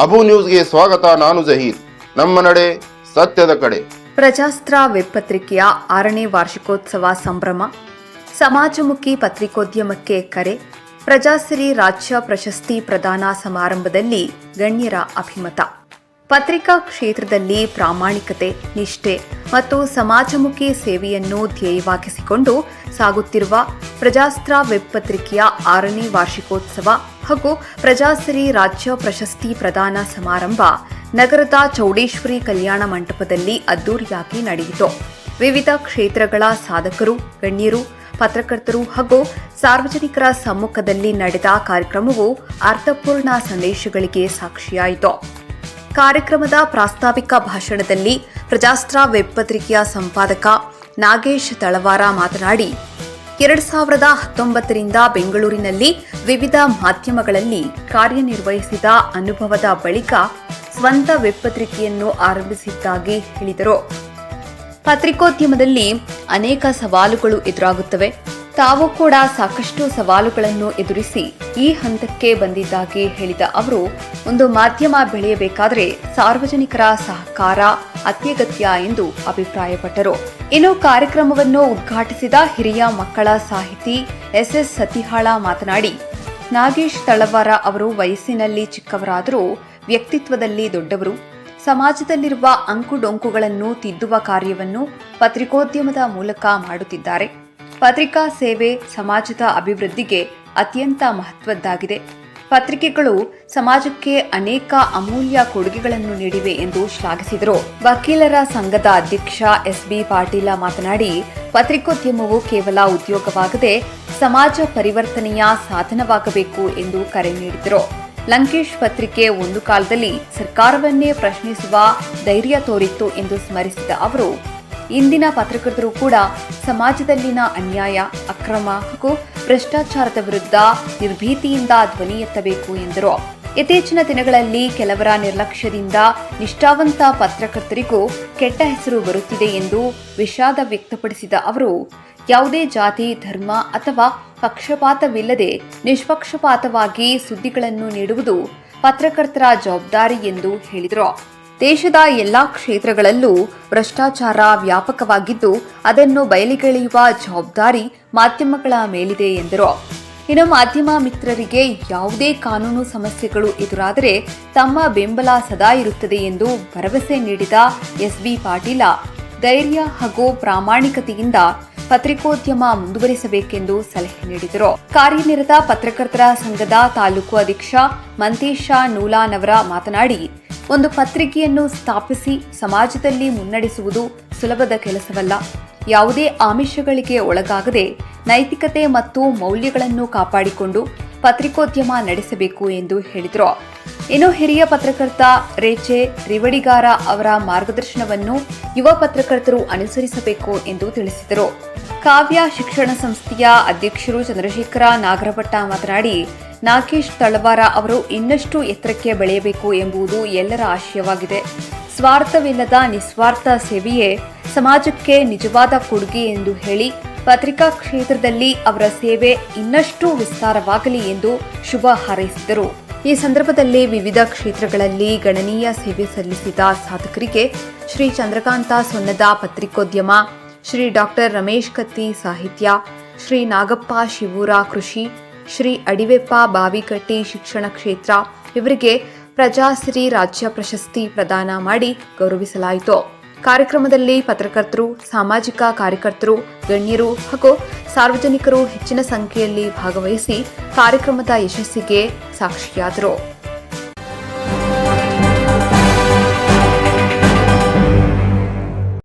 ಅಬು ನ್ಯೂಸ್ಗೆ ಸ್ವಾಗತ. ನಾನು ಜಹೀರ್. ನಮ್ಮ ನಡೆ ಸತ್ಯದ ಕಡೆ. ಪ್ರಜಾಸ್ತ್ರ ವೆಬ್ ಪತ್ರಿಕೆಯ 6ನೇ ವಾರ್ಷಿಕೋತ್ಸವ ಸಂಭ್ರಮ, ಸಮಾಜಮುಖಿ ಪತ್ರಿಕೋದ್ಯಮಕ್ಕೆ ಕರೆ, ಪ್ರಜಾಸಿರಿ ರಾಜ್ಯ ಪ್ರಶಸ್ತಿ ಪ್ರದಾನ ಸಮಾರಂಭದಲ್ಲಿ ಗಣ್ಯರ ಅಭಿಮತ. ಪತ್ರಿಕಾ ಕ್ಷೇತ್ರದಲ್ಲಿ ಪ್ರಾಮಾಣಿಕತೆ, ನಿಷ್ಠೆ ಮತ್ತು ಸಮಾಜಮುಖಿ ಸೇವೆಯನ್ನು ಧ್ಯೇಯವಾಗಿಸಿಕೊಂಡು ಸಾಗುತ್ತಿರುವ ಪ್ರಜಾಸ್ತ್ರ ವೆಬ್ ಪತ್ರಿಕೆಯ 6ನೇ ವಾರ್ಷಿಕೋತ್ಸವ ಹಾಗೂ ಪ್ರಜಾಸಿರಿ ರಾಜ್ಯ ಪ್ರಶಸ್ತಿ ಪ್ರದಾನ ಸಮಾರಂಭ ನಗರದ ಚೌಡೇಶ್ವರಿ ಕಲ್ಯಾಣ ಮಂಟಪದಲ್ಲಿ ಅದ್ದೂರಿಯಾಗಿ ನಡೆಯಿತು. ವಿವಿಧ ಕ್ಷೇತ್ರಗಳ ಸಾಧಕರು, ಗಣ್ಯರು, ಪತ್ರಕರ್ತರು ಹಾಗೂ ಸಾರ್ವಜನಿಕರ ಸಮ್ಮುಖದಲ್ಲಿ ನಡೆದ ಕಾರ್ಯಕ್ರಮವು ಅರ್ಥಪೂರ್ಣ ಸಂದೇಶಗಳಿಗೆ ಸಾಕ್ಷಿಯಾಯಿತು. ಕಾರ್ಯಕ್ರಮದ ಪ್ರಾಸ್ತಾವಿಕ ಭಾಷಣದಲ್ಲಿ ಪ್ರಜಾಸ್ತ್ರ ವೆಬ್ ಪತ್ರಿಕೆಯ ಸಂಪಾದಕ ನಾಗೇಶ್ ತಳವಾರ ಮಾತನಾಡಿ, 2019ರಿಂದ ಬೆಂಗಳೂರಿನಲ್ಲಿ ವಿವಿಧ ಮಾಧ್ಯಮಗಳಲ್ಲಿ ಕಾರ್ಯನಿರ್ವಹಿಸಿದ ಅನುಭವದ ಬಳಿಕ ಸ್ವಂತ ವೆಬ್ ಪತ್ರಿಕೆಯನ್ನು ಆರಂಭಿಸಿದ್ದಾಗಿ ಹೇಳಿದರು. ಪತ್ರಿಕೋದ್ಯಮದಲ್ಲಿ ಅನೇಕ ಸವಾಲುಗಳು ಎದುರಾಗುತ್ತವೆ. ತಾವು ಕೂಡ ಸಾಕಷ್ಟು ಸವಾಲುಗಳನ್ನು ಎದುರಿಸಿ ಈ ಹಂತಕ್ಕೆ ಬಂದಿದ್ದಾಗಿ ಹೇಳಿದ ಅವರು, ಒಂದು ಮಾಧ್ಯಮ ಬೆಳೆಯಬೇಕಾದರೆ ಸಾರ್ವಜನಿಕರ ಸಹಕಾರ ಅತ್ಯಗತ್ಯ ಎಂದು ಅಭಿಪ್ರಾಯಪಟ್ಟರು. ಇನ್ನು ಕಾರ್ಯಕ್ರಮವನ್ನು ಉದ್ಘಾಟಿಸಿದ ಹಿರಿಯ ಮಕ್ಕಳ ಸಾಹಿತಿ ಎಸ್ ಸತಿಹಾಳ ಮಾತನಾಡಿ, ನಾಗೇಶ್ ತಳವಾರ ಅವರು ವಯಸ್ಸಿನಲ್ಲಿ ಚಿಕ್ಕವರಾದರೂ ವ್ಯಕ್ತಿತ್ವದಲ್ಲಿ ದೊಡ್ಡವರು. ಸಮಾಜದಲ್ಲಿರುವ ಅಂಕುಡೊಂಕುಗಳನ್ನು ತಿದ್ದುವ ಕಾರ್ಯವನ್ನು ಪತ್ರಿಕೋದ್ಯಮದ ಮೂಲಕ ಮಾಡುತ್ತಿದ್ದಾರೆ. ಪತ್ರಿಕಾ ಸೇವೆ ಸಮಾಜದ ಅಭಿವೃದ್ಧಿಗೆ ಅತ್ಯಂತ ಮಹತ್ವದ್ದಾಗಿದೆ. ಪತ್ರಿಕೆಗಳು ಸಮಾಜಕ್ಕೆ ಅನೇಕ ಅಮೂಲ್ಯ ಕೊಡುಗೆಗಳನ್ನು ನೀಡಿವೆ ಎಂದು ಶ್ಲಾಘಿಸಿದರು. ವಕೀಲರ ಸಂಘದ ಅಧ್ಯಕ್ಷ ಎಸ್.ಬಿ. ಪಾಟೀಲ ಮಾತನಾಡಿ, ಪತ್ರಿಕೋದ್ಯಮವು ಕೇವಲ ಉದ್ಯೋಗವಾಗದೆ ಸಮಾಜ ಪರಿವರ್ತನೆಯ ಸಾಧನವಾಗಬೇಕು ಎಂದು ಕರೆ ನೀಡಿದರು. ಲಂಕೇಶ್ ಪತ್ರಿಕೆ ಒಂದು ಕಾಲದಲ್ಲಿ ಸರ್ಕಾರವನ್ನೇ ಪ್ರಶ್ನಿಸುವ ಧೈರ್ಯ ತೋರಿತ್ತು ಎಂದು ಸ್ಮರಿಸಿದ ಅವರು, ಇಂದಿನ ಪತ್ರಕರ್ತರು ಕೂಡ ಸಮಾಜದಲ್ಲಿನ ಅನ್ಯಾಯ, ಅಕ್ರಮ ಹಾಗೂ ಭ್ರಷ್ಟಾಚಾರದ ವಿರುದ್ಧ ನಿರ್ಭೀತಿಯಿಂದ ಧ್ವನಿ ಎತ್ತಬೇಕು ಎಂದರು. ಇತ್ತೀಚಿನ ದಿನಗಳಲ್ಲಿ ಕೆಲವರ ನಿರ್ಲಕ್ಷ್ಯದಿಂದ ನಿಷ್ಠಾವಂತ ಪತ್ರಕರ್ತರಿಗೂ ಕೆಟ್ಟ ಹೆಸರು ಬರುತ್ತಿದೆ ಎಂದು ವಿಷಾದ ವ್ಯಕ್ತಪಡಿಸಿದ ಅವರು, ಯಾವುದೇ ಜಾತಿ, ಧರ್ಮ ಅಥವಾ ಪಕ್ಷಪಾತವಿಲ್ಲದೆ ನಿಷ್ಪಕ್ಷಪಾತವಾಗಿ ಸುದ್ದಿಗಳನ್ನು ನೀಡುವುದು ಪತ್ರಕರ್ತರ ಜವಾಬ್ದಾರಿ ಎಂದು ಹೇಳಿದರು. ದೇಶದ ಎಲ್ಲಾ ಕ್ಷೇತ್ರಗಳಲ್ಲೂ ಭ್ರಷ್ಟಾಚಾರ ವ್ಯಾಪಕವಾಗಿದ್ದು ಅದನ್ನು ಬಯಲಿಗೆಳೆಯುವ ಜವಾಬ್ದಾರಿ ಮಾಧ್ಯಮಗಳ ಮೇಲಿದೆ ಎಂದರು. ಇನ್ನು ಮಾಧ್ಯಮ ಮಿತ್ರರಿಗೆ ಯಾವುದೇ ಕಾನೂನು ಸಮಸ್ಯೆಗಳು ಎದುರಾದರೆ ತಮ್ಮ ಬೆಂಬಲ ಸದಾ ಇರುತ್ತದೆ ಎಂದು ಭರವಸೆ ನೀಡಿದ ಎಸ್.ಬಿ. ಪಾಟೀಲ, ಧೈರ್ಯ ಹಾಗೂ ಪ್ರಾಮಾಣಿಕತೆಯಿಂದ ಪತ್ರಿಕೋದ್ಯಮ ಮುಂದುವರಿಸಬೇಕೆಂದು ಸಲಹೆ ನೀಡಿದರು. ಕಾರ್ಯನಿರತ ಪತ್ರಕರ್ತರ ಸಂಘದ ತಾಲೂಕು ಅಧ್ಯಕ್ಷ ಮಂತೇಶ ನೂಲಾನವರ ಮಾತನಾಡಿ, ಒಂದು ಪತ್ರಿಕೆಯನ್ನು ಸ್ಥಾಪಿಸಿ ಸಮಾಜದಲ್ಲಿ ಮುನ್ನಡೆಸುವುದು ಸುಲಭದ ಕೆಲಸವಲ್ಲ. ಯಾವುದೇ ಆಮಿಷಗಳಿಗೆ ಒಳಗಾಗದೆ ನೈತಿಕತೆ ಮತ್ತು ಮೌಲ್ಯಗಳನ್ನು ಕಾಪಾಡಿಕೊಂಡು ಪತ್ರಿಕೋದ್ಯಮ ನಡೆಸಬೇಕು ಎಂದು ಹೇಳಿದರು. ಇನ್ನು ಹಿರಿಯ ಪತ್ರಕರ್ತ ರೇಚೆ ರಿವಡಿಗಾರ ಅವರ ಮಾರ್ಗದರ್ಶನವನ್ನು ಯುವ ಪತ್ರಕರ್ತರು ಅನುಸರಿಸಬೇಕು ಎಂದು ತಿಳಿಸಿದರು. ಕಾವ್ಯ ಶಿಕ್ಷಣ ಸಂಸ್ಥೆಯ ಅಧ್ಯಕ್ಷರು ಚಂದ್ರಶೇಖರ ನಾಗರಭಟ್ಟ ಮಾತನಾಡಿ, ನಾಗೇಶ್ ತಳವಾರ ಅವರು ಇನ್ನಷ್ಟು ಎತ್ತರಕ್ಕೆ ಬೆಳೆಯಬೇಕು ಎಂಬುದು ಎಲ್ಲರ ಆಶಯವಾಗಿದೆ. ಸ್ವಾರ್ಥವಿಲ್ಲದ ನಿಸ್ವಾರ್ಥ ಸೇವೆಯೇ ಸಮಾಜಕ್ಕೆ ನಿಜವಾದ ಕೊಡುಗೆ ಎಂದು ಹೇಳಿ, ಪತ್ರಿಕಾ ಕ್ಷೇತ್ರದಲ್ಲಿ ಅವರ ಸೇವೆ ಇನ್ನಷ್ಟು ವಿಸ್ತಾರವಾಗಲಿ ಎಂದು ಶುಭ ಹಾರೈಸಿದರು. ಈ ಸಂದರ್ಭದಲ್ಲಿ ವಿವಿಧ ಕ್ಷೇತ್ರಗಳಲ್ಲಿ ಗಣನೀಯ ಸೇವೆ ಸಲ್ಲಿಸಿದ ಸಾಧಕರಿಗೆ ಶ್ರೀ ಚಂದ್ರಕಾಂತ ಸೊನ್ನದ ಪತ್ರಿಕೋದ್ಯಮ, ಶ್ರೀ ಡಾಕ್ಟರ್ ರಮೇಶ್ ಕತ್ತಿ ಸಾಹಿತ್ಯ, ಶ್ರೀ ನಾಗಪ್ಪ ಶಿವೂರ ಕೃಷಿ, ಶ್ರೀ ಅಡಿವೆಪ್ಪ ಬಾವಿಕಟ್ಟಿ ಶಿಕ್ಷಣ ಕ್ಷೇತ್ರ ಇವರಿಗೆ ಪ್ರಜಾಸಿರಿ ರಾಜ್ಯ ಪ್ರಶಸ್ತಿ ಪ್ರದಾನ ಮಾಡಿ ಗೌರವಿಸಲಾಯಿತು. ಕಾರ್ಯಕ್ರಮದಲ್ಲಿ ಪತ್ರಕರ್ತರು, ಸಾಮಾಜಿಕ ಕಾರ್ಯಕರ್ತರು, ಗಣ್ಯರು ಹಾಗೂ ಸಾರ್ವಜನಿಕರು ಹೆಚ್ಚಿನ ಸಂಖ್ಯೆಯಲ್ಲಿ ಭಾಗವಹಿಸಿ ಕಾರ್ಯಕ್ರಮದ ಯಶಸ್ಸಿಗೆ ಸಾಕ್ಷಿಯಾದರು.